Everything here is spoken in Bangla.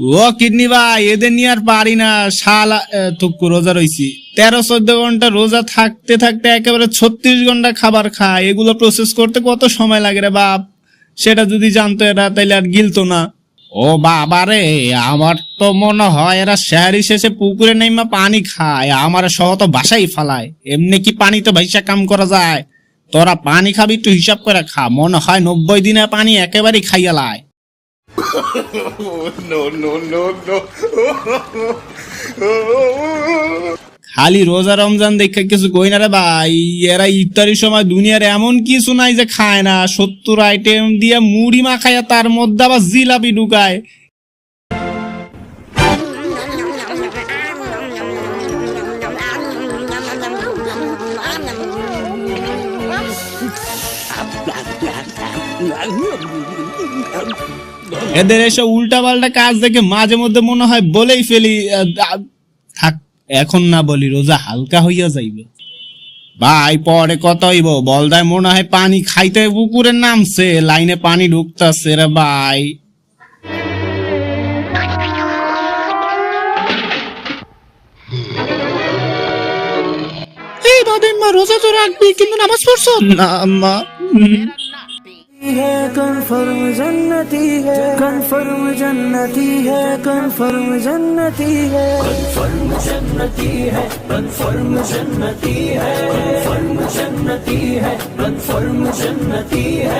ও কিডনি ভাই, এদের নিয়ে আর পারি না। শালা তুক্কু রোজা রইছি 13-14 ঘন্টা রোজা থাকতে থাকতে একেবারে 36 ঘন্টা খাবার খায়। এগুলো প্রসেস করতে কত সময় লাগে রে বাপ, সেটা যদি জানতো এরা তাইলে আর গিলতো না। ও বাবা রে, আমার তো মনে হয় এরা শহরি শেষে পুকুরে নেমা পানি খায়, আমার সহ তো বাসাই ফালায়। এমনি কি পানি তো ভাইসা কাম করা যায়? তোরা পানি খাবি একটু হিসাব করে খা, মনে হয় 90 দিনে পানি একেবারেই খাইয়া লায়। খালি রোজা রমজান দেখে কিছু কই না রে ভাই, এরা ইফতারির সময় দুনিয়ার এমন কিছু নাই যে খায় না। 70 আইটেম দিয়ে মুড়ি মাখায়া তার মধ্যে আবার জিলাপি ঢুকায়। এদের এসব উল্টা পাল্টা কাজ দেখে মাঝে মধ্যে মনে হয় বলেই ফেলি, থাক এখন না বলি, রোজা হালকা হইয়া যাইবে। ভাই পরে কত হইব বলদায় মনে হয় পানি খাইতে পুকুরে নামছে, লাইনে পানি ঢুকতাছে রে ভাই। এই বাদেন মা, রোজা তো রাখবি কিন্তু নামাজ পড়ছো না? মা कन्फर्म जन्नती है, कन्फर्म जन्नती है, कन्फर्म जन्नती है, कन्फर्म जन्नती है, कन्फर्म जन्नती है, कन्फर्म जन्नती है, कन्फर्म जन्नती है।